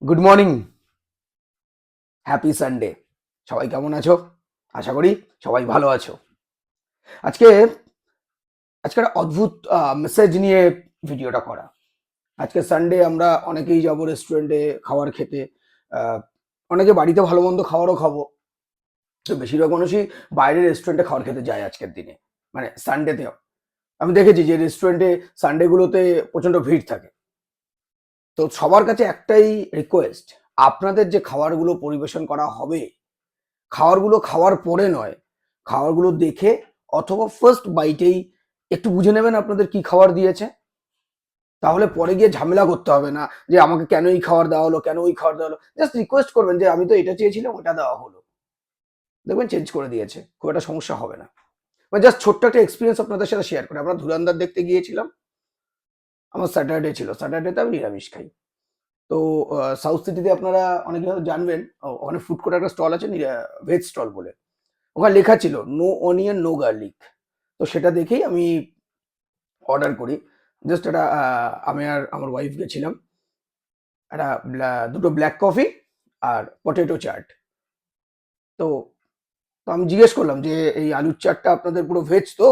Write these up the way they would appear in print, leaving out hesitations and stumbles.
Good morning, happy Sunday. সবাই কেমন আছো? আশা করি সবাই ভালো আছো। আজকে আজকে একটা অদ্ভুত মেসেজ নিয়ে ভিডিওটা করা। আজকে সানডে আমরা অনেকেই যাবো রেস্টুরেন্টে খাবার খেতে। আহ, অনেকে বাড়িতে ভালো মন্দ খাবারও খাবো। তো বেশিরভাগ মানুষই বাইরে রেস্টুরেন্টে খাবার খেতে যায় আজকের দিনে, মানে সানডেতেও। আমি দেখেছি যে রেস্টুরেন্টে সানডেগুলোতে প্রচণ্ড ভিড় থাকে। তো সবার কাছে একটাই রিকোয়েস্ট, আপনাদের যে খাবারগুলো পরিবেশন করা হবে, খাবারগুলো খাওয়ার পরে নয়, খাবারগুলো দেখে অথবা ফার্স্ট বাইটেই একটু বুঝে নেবেন আপনাদের কি খাবার দিয়েছে। তাহলে পরে গিয়ে ঝামেলা করতে হবে না যে আমাকে কেন এই খাবার দেওয়া হলো, কেন ওই খাবার দেওয়া হলো। জাস্ট রিকোয়েস্ট করবেন যে আমি তো এটা চেয়েছিলাম, ওটা দেওয়া হলো। দেখবেন চেঞ্জ করে দিয়েছে, খুব একটা সমস্যা হবে না। মানে জাস্ট ছোট্ট একটা এক্সপিরিয়েন্স আপনাদের সাথে শেয়ার করি। আমরা ধুরন্ধর দেখতে গিয়েছিলাম। আমার স্যাটারডে ছিল, স্যাটারডেতে আমি নিরামিষ খাই। তো সাউথ সিটিতে আপনারা অনেকে হয়তো জানবেন, ওখানে ফুড কোর্ট একটা স্টল আছে, ভেজ স্টল বলে। ওখানে লেখা ছিল নো অনিয়ন নো গার্লিক। তো সেটা দেখেই আমি অর্ডার করি। জাস্ট এটা আমি আর আমার ওয়াইফ গেছিলাম। একটা দুটো ব্ল্যাক কফি আর পটেটো চাট। তো তো আমি জিজ্ঞেস করলাম যে এই আলুর চাটটা আপনাদের পুরো ভেজ তো?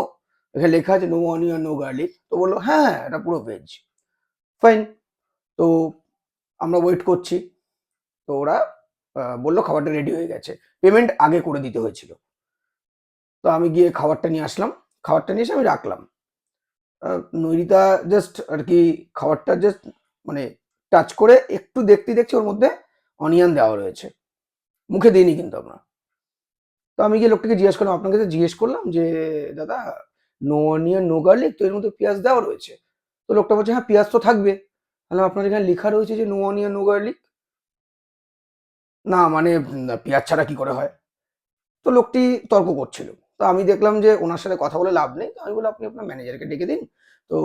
এখানে লেখা আছে নো অনিয়ন নো গার্লিক। তো বললো হ্যাঁ হ্যাঁ, এটা পুরো ভেজ। ফাইন। তো আমরা ওয়েট করছি। তো ওরা বললো খাবারটা রেডি হয়ে গেছে। পেমেন্ট আগে করে দিতে হয়েছিল। তো আমি গিয়ে খাবারটা নিয়ে আসলাম। খাবারটা নিয়ে এসে আমি রাখলাম। নৈরিতা জাস্ট আর কি খাবারটা জাস্ট মানে টাচ করে একটু দেখছি ওর মধ্যে অনিয়ন দেওয়া রয়েছে। মুখে দিইনি কিন্তু আমরা। তো আমি গিয়ে লোকটাকে জিজ্ঞেস করলাম, আপনাকে তো জিজ্ঞেস করলাম যে দাদা নো অনিয়ন নো গার্লিক, তো এর মধ্যে পেঁয়াজ দেওয়া রয়েছে। তো লোকটা বলছে হ্যাঁ পেঁয়াজ তো থাকবে। তাহলে আপনার এখানে লেখা রয়েছে যে নো অনিয়ন নো গার্লিক। না মানে পেঁয়াজ ছাড়া কি করে হয়? তো লোকটি তর্ক করছিল। তো আমি দেখলাম যে ওনার সাথে কথা বলে লাভ নেই। তো আমি বললাম আপনি আপনার ম্যানেজারকে ডেকে দিন। তো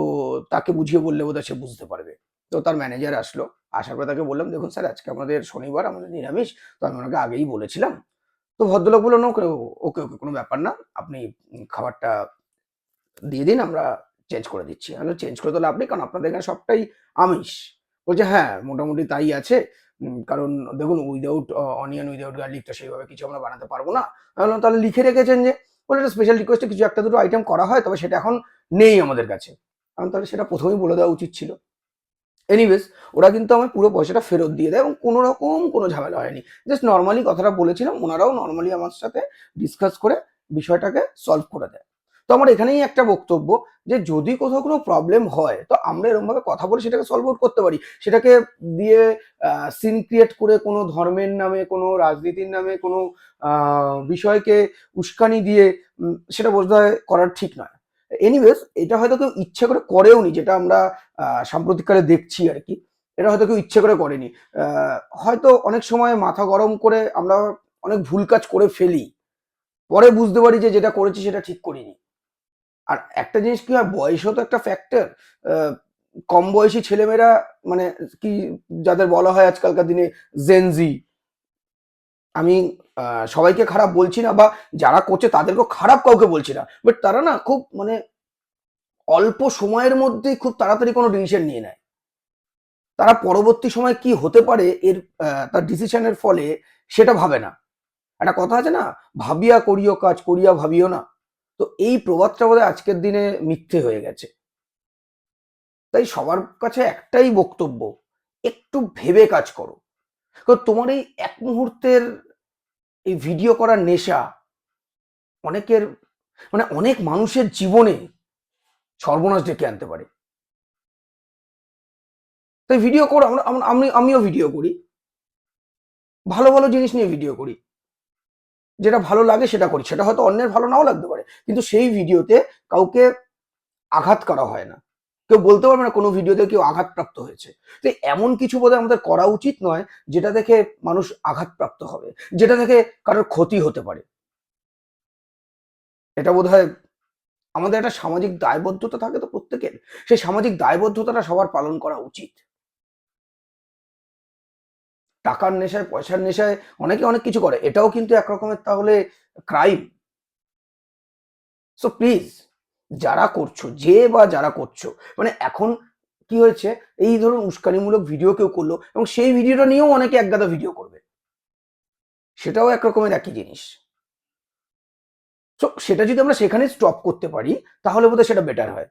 তাকে বুঝিয়ে বললে বোধহয় সে বুঝতে পারবে। তো তার ম্যানেজার আসলো। আসার পরে তাকে বললাম, দেখুন স্যার আজকে আমাদের শনিবার, আমাদের নিরামিষ। তো আমি ওনাকে আগেই বলেছিলাম। তো ভদ্রলোক বলল ওকে ওকে ওকে কোনো ব্যাপার না। আপনি খাবারটা দিয়ে দিন, আমরা চেঞ্জ করে দিচ্ছি। আমি বললাম চেঞ্জ করে তো লাভ নেই, কারণ আপনাদের এখানে সবটাই আমিষ। বলছে হ্যাঁ মোটামুটি তাই আছে। কারণ দেখুন উইদাউট অনিয়ন উইদাউট গার্লিক তো সেইভাবে কিছু আমরা বানাতে পারবো না। আমি বললাম তাহলে লিখে রেখেছেন যে? বললো এটা স্পেশাল রিকোয়েস্টে কিছু একটা দুটো আইটেম করা হয়, তবে সেটা এখন নেই আমাদের কাছে। আমি তাহলে সেটা প্রথমেই বলে দেওয়া উচিত ছিল। এনিওয়েজ ওরা কিন্তু আমায় পুরো পয়সাটা ফেরত দিয়ে দেয় এবং কোনো রকম কোনো ঝামেলা হয়নি। জাস্ট নরমালি কথাটা বলেছিলাম, ওনারাও নরমালি আমার সাথে ডিসকাস করে বিষয়টাকে সলভ করে দেয়। তো আমার এখানেই একটা বক্তব্য যে যদি কোথাও কোনো প্রবলেম হয় তো আমরা এরকমভাবে কথা বলে সেটাকে সলভ আউট করতে পারি। সেটাকে দিয়ে সিন ক্রিয়েট করে কোনো ধর্মের নামে, কোনো রাজনীতির নামে, কোনো বিষয়কে উস্কানি দিয়ে সেটা বোধহয় করার ঠিক নয়। এনিওয়েজ এটা হয়তো কেউ ইচ্ছে করে করেওনি, যেটা আমরা সাম্প্রতিককালে দেখছি আর কি। এটা হয়তো কেউ ইচ্ছে করে করেনি। হয়তো অনেক সময় মাথা গরম করে আমরা অনেক ভুল কাজ করে ফেলি। পরে বুঝতে পারি যে যেটা করেছি সেটা ঠিক করিনি। আর একটা জিনিস কি হয়, বয়সও তো একটা ফ্যাক্টর। কম বয়সী ছেলেমেয়েরা মানে কি যাদের বলা হয় আজকালকার দিনে জেনজি, আমি সবাইকে খারাপ বলছি না বা যারা করছে তাদেরকেও খারাপ কাউকে বলছি না। বাট তারা না খুব মানে অল্প সময়ের মধ্যেই খুব তাড়াতাড়ি কোনো ডিসিশন নিয়ে নেয়। তারা পরবর্তী সময় কি হতে পারে এর তার ডিসিশনের ফলে সেটা ভাবে না। একটা কথা আছে না, ভাবিয়া করিও কাজ করিয়া ভাবিও না। তো এই প্রবাদটা বোধহয় আজকের দিনে মিথ্যে হয়ে গেছে। তাই সবার কাছে একটাই বক্তব্য, একটু ভেবে কাজ করো। কারণ তোমার এই এক মুহূর্তের এই ভিডিও করার নেশা অনেকের মানে অনেক মানুষের জীবনে সর্বনাশ ডেকে আনতে পারে। তাই ভিডিও করো, আমিও ভিডিও করি, ভালো ভালো জিনিস নিয়ে ভিডিও করি। যেটা ভালো লাগে সেটা করি, সেটা হয়তো অন্যের ভালো নাও লাগতে পারে, কিন্তু সেই ভিডিওতে কাউকে আঘাত করা হয় না। কেউ বলতে পারবে না কোনো ভিডিওতে কেউ আঘাতপ্রাপ্ত হয়েছে। তো এমন কিছু বোধহয় আমাদের করা উচিত নয় যেটা দেখে মানুষ আঘাতপ্রাপ্ত হবে, যেটা দেখে কারোর ক্ষতি হতে পারে। এটা বোধহয় আমাদের একটা সামাজিক দায়বদ্ধতা থাকে তো প্রত্যেকের, সেই সামাজিক দায়বদ্ধতাটা সবার পালন করা উচিত। টাকার নেশায় পয়সার নেশায় অনেকে অনেক কিছু করে, এটাও কিন্তু এক রকমের তাহলে ক্রাইম। সো প্লিজ যারা করছো, যে বা যারা করছো, মানে এখন কি হয়েছে, এই ধরুন উস্কানিমূলক ভিডিও কেউ করলো এবং সেই ভিডিওটা নিয়েও অনেকে একগাদা ভিডিও করবে, সেটাও একরকমের একই জিনিস। তো সেটা যদি আমরা সেখানে স্টপ করতে পারি তাহলে বোধহয় সেটা বেটার হয়।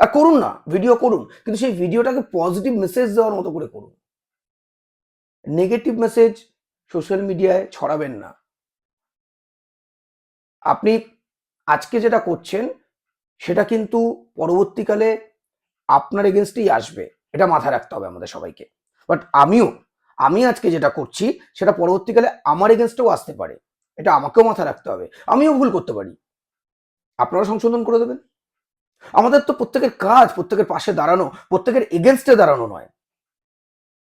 আর করুন না, ভিডিও করুন, কিন্তু সেই ভিডিওটাকে পজিটিভ মেসেজ দেওয়ার মতো করে করুন। নেগেটিভ মেসেজ সোশ্যাল মিডিয়ায় ছড়াবেন না। আপনি আজকে যেটা করছেন সেটা কিন্তু পরবর্তীকালে আপনার এগেনস্টেই আসবে, এটা মাথায় রাখতে হবে আমাদের সবাইকে। বাট আমি আজকে যেটা করছি সেটা পরবর্তীকালে আমার এগেনস্টেও আসতে পারে, এটা আমাকেও মাথায় রাখতে হবে। আমিও ভুল করতে পারি, আপনারা সংশোধন করে দেবেন। আমাদের তো প্রত্যেকের কাজ প্রত্যেকের পাশে দাঁড়ানো, প্রত্যেকের এগেনস্টে দাঁড়ানো নয়।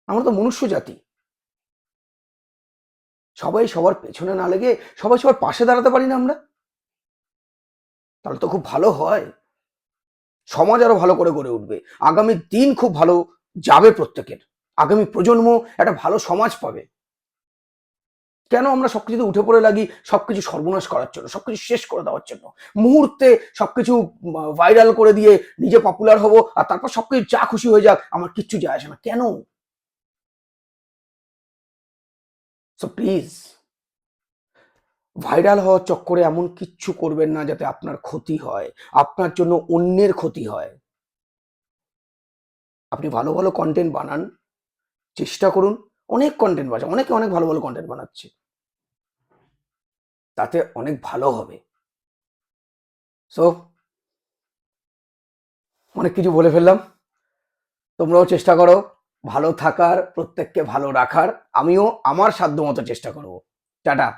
আমরা তো মনুষ্য জাতি, সবাই সবার পেছনে না লেগে সবাই সবার পাশে দাঁড়াতে পারি না আমরা? তাহলে তো খুব ভালো হয়, সমাজ আরো ভালো করে গড়ে উঠবে, আগামী দিন খুব ভালো যাবে প্রত্যেকের, আগামী প্রজন্ম একটা ভালো সমাজ পাবে। কেন আমরা সবকিছুতে উঠে পড়ে লাগি সবকিছু সর্বনাশ করার জন্য, সবকিছু শেষ করে দেওয়ার জন্য, মুহূর্তে সবকিছু ভাইরাল করে দিয়ে নিজে পপুলার হব আর তারপর সবকিছু যা খুশি হয়ে যাক, আমার কিচ্ছু যায় আসে না কেন? সো প্লিজ, ভাইরাল হওয়ার চক্করে এমন কিচ্ছু করবেন না যাতে আপনার ক্ষতি হয়, আপনার জন্য অন্যের ক্ষতি হয়। আপনি ভালো ভালো কন্টেন্ট বানান, চেষ্টা করুন, অনেক কন্টেন্ট বানান, অনেকে অনেক ভালো ভালো কন্টেন্ট বানাচ্ছে, তাতে অনেক ভালো হবে। সো অনেক কিছু বলে ফেললাম, তোমরাও চেষ্টা করো ভালো থাকার, প্রত্যেককে ভালো রাখার। আমিও আমার সাধ্য মতো চেষ্টা করব। টাটা।